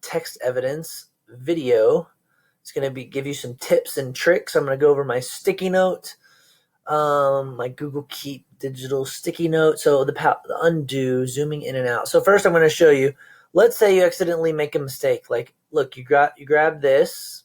text evidence video. It's going to give you some tips and tricks. I'm going to go over my sticky note, my Google Keep digital sticky note. So the undo, zooming in and out. So first I'm going to show you, let's say you accidentally make a mistake. Like, look, you grab this,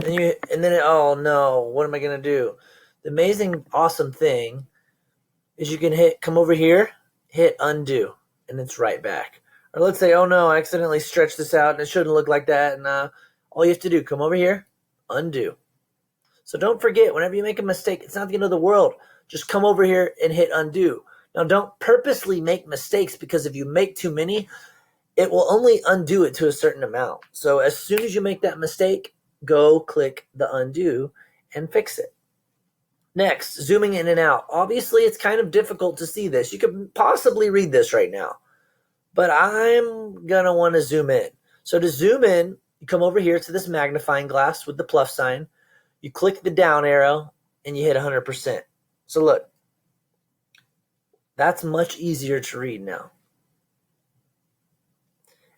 and then oh no, what am I going to do? The amazing, awesome thing is you can come over here, hit undo, and it's right back. Or let's say, oh no, I accidentally stretched this out and it shouldn't look like that. And all you have to do, come over here, undo. So don't forget, whenever you make a mistake, it's not the end of the world. Just come over here and hit undo. Now don't purposely make mistakes, because if you make too many, it will only undo it to a certain amount. So as soon as you make that mistake, go click the undo and fix it. Next, zooming in and out. Obviously, it's kind of difficult to see this. You could possibly read this right now, but I'm going to want to zoom in. So to zoom in, you come over here to this magnifying glass with the plus sign. You click the down arrow and you hit 100%. So look, that's much easier to read now.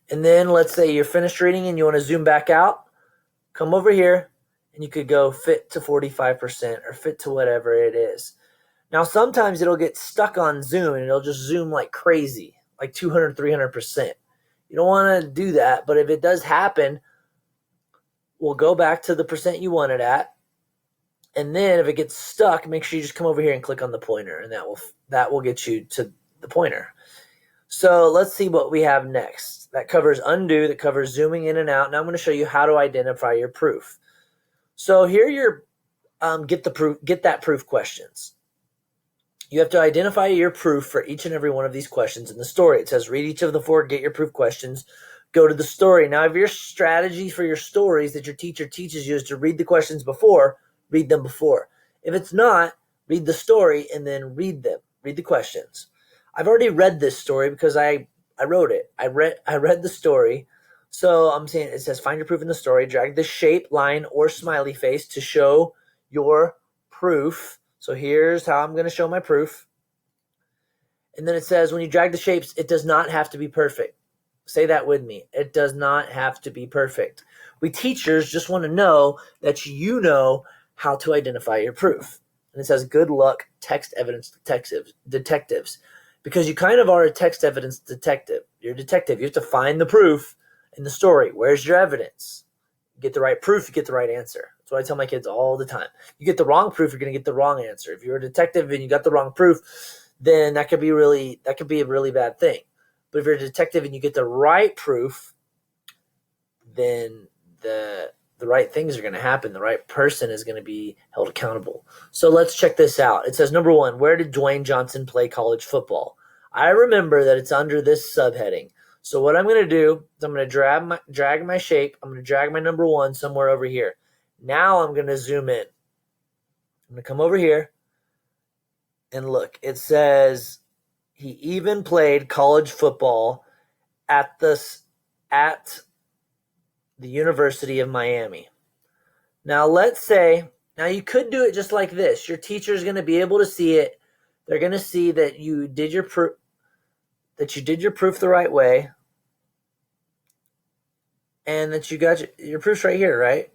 And then let's say you're finished reading and you want to zoom back out. Come over here and you could go fit to 45% or fit to whatever it is. Now, sometimes it'll get stuck on zoom and it'll just zoom like crazy, like 200, 300%. You don't want to do that, but if it does happen, we'll go back to the percent you want it at. And then if it gets stuck, make sure you just come over here and click on the pointer, and that will get you to the pointer. So let's see what we have next. That covers undo, that covers zooming in and out. Now I'm going to show you how to identify your proof. So here you're get that proof questions. You have to identify your proof for each and every one of these questions in the story. It says read each of the 4, get your proof questions, go to the story. Now, if your strategy for your stories that your teacher teaches you is to read the questions before, read them before. If it's not, read the story and then read the questions. I've already read this story because I wrote it. I read the story. So I'm saying, it says find your proof in the story, drag the shape, line, or smiley face to show your proof. So here's how I'm going to show my proof. And then it says when you drag the shapes, it does not have to be perfect. Say that with me. It does not have to be perfect. We teachers just want to know that you know how to identify your proof. And it says good luck, text evidence detectives. Because you kind of are a text evidence detective. You're a detective. You have to find the proof in the story. Where's your evidence? You get the right proof, you get the right answer. That's what I tell my kids all the time. You get the wrong proof, you're going to get the wrong answer. If you're a detective and you got the wrong proof, then that could be a really bad thing. But if you're a detective and you get the right proof, then the right things are going to happen. The right person is going to be held accountable. So let's check this out. It says, number 1, where did Dwayne Johnson play college football? I remember that it's under this subheading. So what I'm going to do is I'm going to drag my shape. I'm going to drag my number 1 somewhere over here. Now I'm going to zoom in. I'm going to come over here and look. It says he even played college football at the University of Miami. Now let's say, you could do it just like this. Your teacher is going to be able to see it. They're going to see that you did your proof the right way, and that you got your proof's right here, right?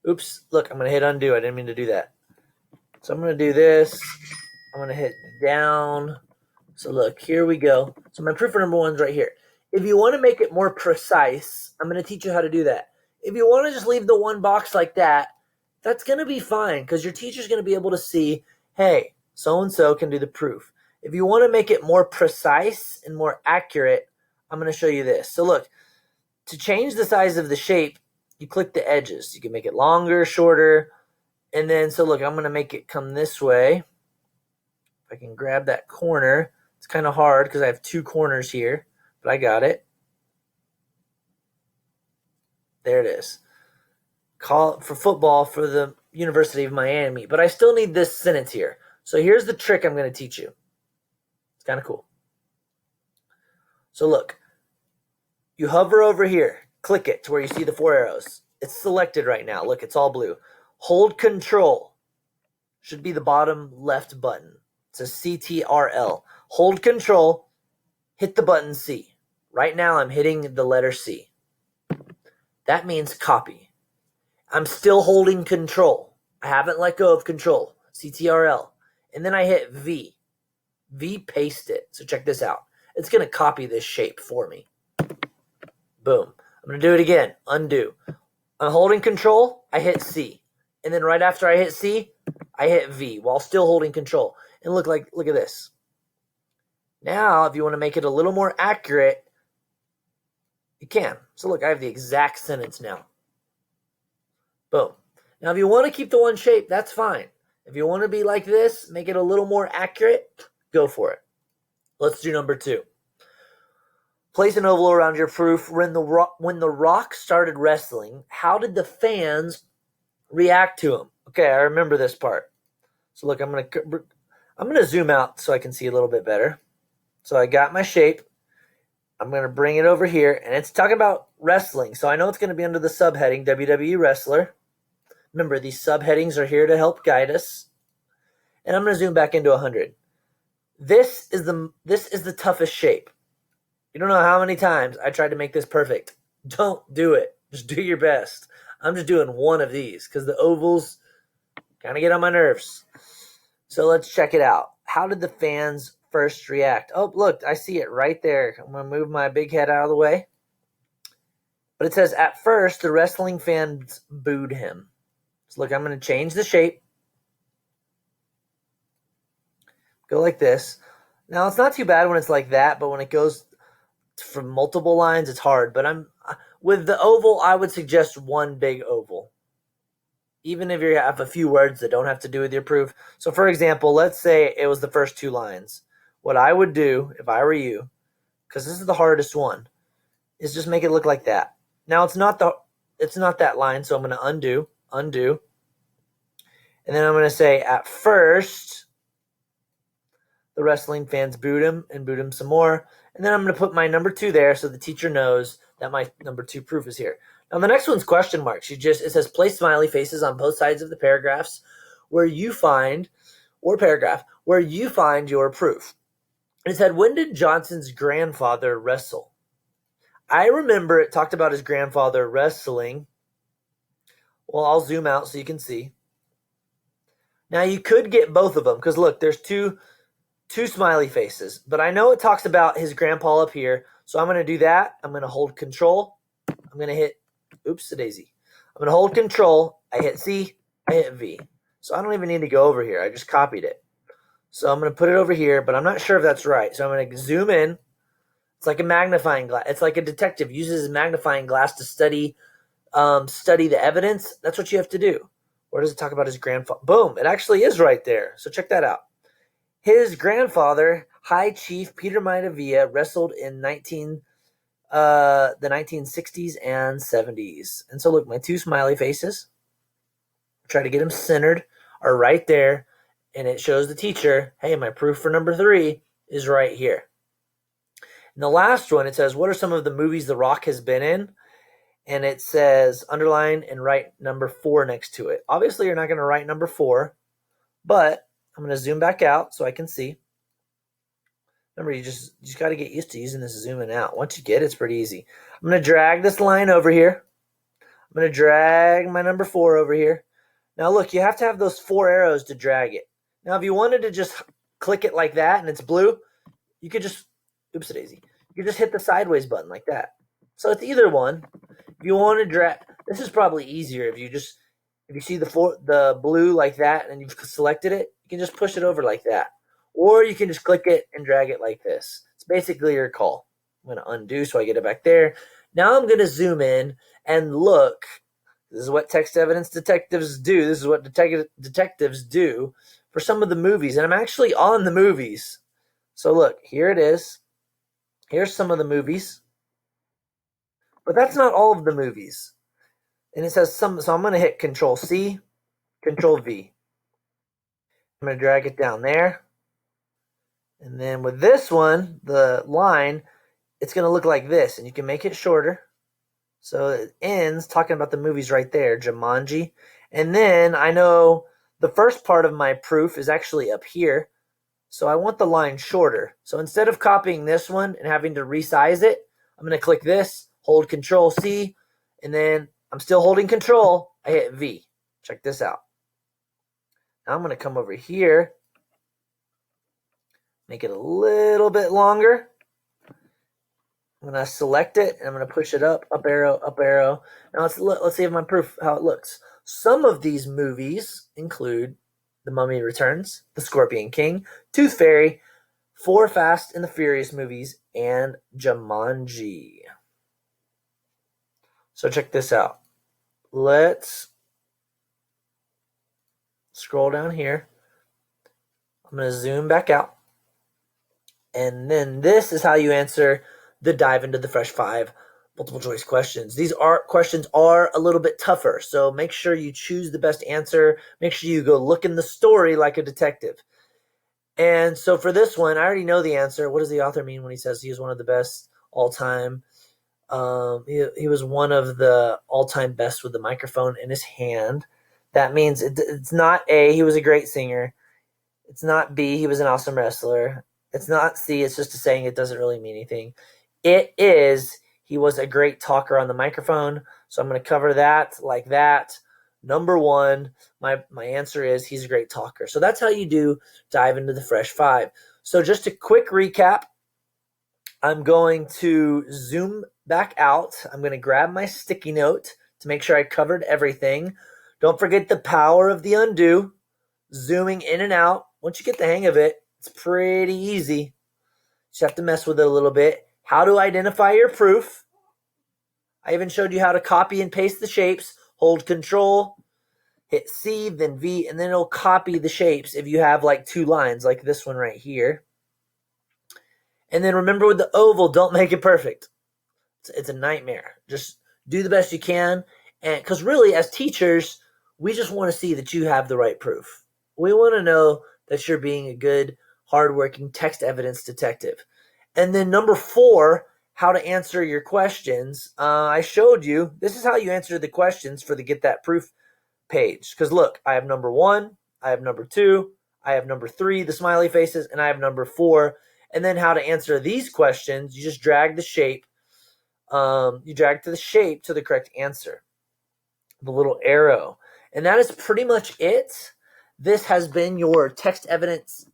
Oops, look, I'm going to hit undo. I didn't mean to do that. So I'm going to do this. I'm going to hit down. So look, here we go. So my proof for number 1 is right here. If you want to make it more precise, I'm going to teach you how to do that. If you want to just leave the 1 box like that, that's going to be fine, because your teacher's going to be able to see, hey, so-and-so can do the proof. If you want to make it more precise and more accurate, I'm going to show you this. So look, to change the size of the shape, you click the edges. You can make it longer, shorter, and then, so look, I'm going to make it come this way. If I can grab that corner. It's kind of hard because I have 2 corners here, but I got it. There it is. Call for football for the University of Miami, but I still need this sentence here. So here's the trick I'm going to teach you. It's kind of cool. So look, you hover over here, click it to where you see the 4 arrows. It's selected right now. Look, it's all blue. Hold Control. Should be the bottom left button. It says CTRL. Hold Control, hit the button C. Right now I'm hitting the letter C. That means copy. I'm still holding control. I haven't let go of control. CTRL. And then I hit V. V, paste it. So check this out. It's going to copy this shape for me. Boom. I'm going to do it again. Undo. I'm holding control. I hit C. And then right after I hit C, I hit V while still holding control. And look at this. Now, if you want to make it a little more accurate, you can. So look, I have the exact sentence now. Boom. Now, if you want to keep the one shape, that's fine. If you want to be like this, make it a little more accurate, go for it. Let's do number 2. Place an oval around your proof. When the rock started wrestling, how did the fans react to him? Okay, I remember this part. So look, I'm gonna zoom out so I can see a little bit better. So I got my shape. I'm gonna bring it over here, and it's talking about wrestling. So I know it's gonna be under the subheading WWE wrestler. Remember, these subheadings are here to help guide us. And I'm gonna zoom back into 100. This is the toughest shape. You don't know how many times I tried to make this perfect. Don't do it. Just do your best. I'm just doing one of these because the ovals kind of get on my nerves. So let's check it out. How did the fans first react? Oh, look, I see it right there. I'm going to move my big head out of the way. But it says, at first, the wrestling fans booed him. So look, I'm going to change the shape. Go like this. Now, it's not too bad when it's like that, but when it goes from multiple lines, it's hard. But with the oval, I would suggest one big oval. Even if you have a few words that don't have to do with your proof. So for example, let's say it was the first 2 lines. What I would do if I were you, because this is the hardest one, is just make it look like that. Now it's not that line, so I'm going to undo. And then I'm going to say, at first, the wrestling fans booed him some more. And then I'm going to put my number 2 there so the teacher knows that my number 2 proof is here. Now the next one's question marks. It says place smiley faces on both sides of the paragraphs where you find your proof. And it said, when did Johnson's grandfather wrestle? I remember it talked about his grandfather wrestling. Well, I'll zoom out so you can see. Now you could get both of them because look, there's two smiley faces, but I know it talks about his grandpa up here, so I'm going to do that. I'm going to hold control. I'm going to hit, oops-a-daisy. I'm going to hold control. I hit C, I hit V. So I don't even need to go over here. I just copied it. So I'm going to put it over here, but I'm not sure if that's right. So I'm going to zoom in. It's like a magnifying glass. It's like a detective uses a magnifying glass to study the evidence. That's what you have to do. Where does it talk about his grandfather? Boom, it actually is right there. So check that out. His grandfather, High Chief Peter Maidavia, wrestled in the 1960s and 70s. And so look, my 2 smiley faces, try to get them centered, are right there. And it shows the teacher, hey, my proof for number 3 is right here. And the last one, it says, what are some of the movies The Rock has been in? And it says, underline and write number 4 next to it. Obviously, you're not going to write number 4, but I'm going to zoom back out so I can see. Remember, you just got to get used to using this zooming out. Once you get it, it's pretty easy. I'm going to drag this line over here. I'm going to drag my number 4 over here. Now, look, you have to have those 4 arrows to drag it. Now, if you wanted to just click it like that and it's blue, you could just, oops-a-daisy, you could just hit the sideways button like that. So it's either one. If you want to drag, this is probably easier if you see the blue like that and you've selected it, you can just push it over like that. Or you can just click it and drag it like this. It's basically your call. I'm going to undo so I get it back there. Now I'm going to zoom in and look. This is what text evidence detectives do. This is what detectives do for some of the movies. And I'm actually on the movies. So look, here it is. Here's some of the movies. But that's not all of the movies. And it says some, so I'm going to hit Control C, Control V. I'm going to drag it down there. And then with this one, the line, it's going to look like this. And you can make it shorter. So it ends talking about the movies right there, Jumanji. And then I know the first part of my proof is actually up here. So I want the line shorter. So instead of copying this one and having to resize it, I'm going to click this, hold Control C, and then I'm still holding Control. I hit V. Check this out. Now I'm going to come over here, make it a little bit longer. I'm going to select it, and I'm going to push it up arrow, up arrow. Now let's see if my proof, how it looks. Some of these movies include The Mummy Returns, The Scorpion King, Tooth Fairy, 4 Fast and the Furious movies, and Jumanji. So check this out. Let's scroll down here. I'm going to zoom back out. And then this is how you answer the Dive into the Fresh 5 multiple choice questions. These questions are a little bit tougher, so make sure you choose the best answer. Make sure you go look in the story like a detective. And so for this one, I already know the answer. What does the author mean when he says he is one of the best all-time? He was one of the all-time best with the microphone in his hand. That means it's not A, he was a great singer. It's not B, he was an awesome wrestler. It's not C, it's just a saying. It doesn't really mean anything. It is, he was a great talker on the microphone. So I'm going to cover that like that. Number 1, my answer is he's a great talker. So that's how you do Dive into the Fresh 5. So just a quick recap. I'm going to zoom back out. I'm going to grab my sticky note to make sure I covered everything. Don't forget the power of the undo. Zooming in and out. Once you get the hang of it, it's pretty easy. Just have to mess with it a little bit. How to identify your proof. I even showed you how to copy and paste the shapes. Hold Control, hit C, then V, and then it'll copy the shapes if you have like 2 lines, like this one right here. And then remember with the oval, don't make it perfect. It's a nightmare. Just do the best you can. And because really, as teachers, we just want to see that you have the right proof. We want to know that you're being a good, hardworking text evidence detective. And then number 4, how to answer your questions. I showed you, this is how you answer the questions for the Get That Proof page. Because look, I have number 1, I have number 2, I have number 3, the smiley faces, and I have number 4. And then how to answer these questions, you just drag the shape. You drag to the shape to the correct answer. The little arrow. And that is pretty much it. This has been your text evidence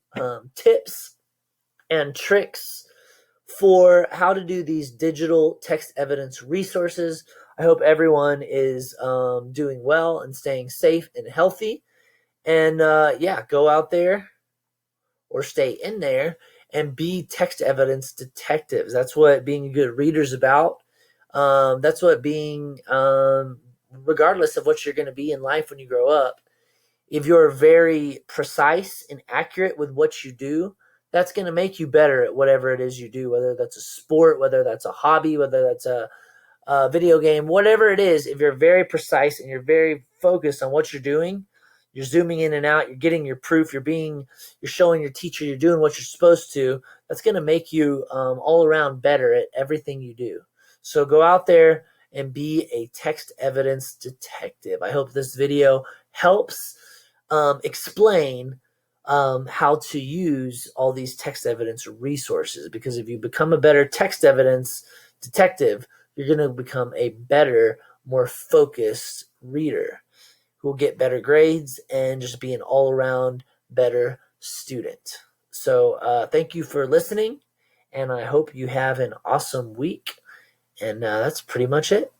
tips and tricks for how to do these digital text evidence resources. I hope everyone is doing well and staying safe and healthy. And go out there or stay in there and be text evidence detectives. That's what being a good reader is about. That's what being, regardless of what you're going to be in life when you grow up, if you're very precise and accurate with what you do, that's going to make you better at whatever it is you do, whether that's a sport, whether that's a hobby, whether that's a video game, whatever it is. If you're very precise and you're very focused on what you're doing, you're zooming in and out, you're getting your proof, you're showing your teacher you're doing what you're supposed to, that's going to make you all around better at everything you do. So go out there and be a text evidence detective. I hope this video helps explain how to use all these text evidence resources, because if you become a better text evidence detective, you're going to become a better, more focused reader who will get better grades and just be an all-around better student. So thank you for listening, and I hope you have an awesome week. And that's pretty much it.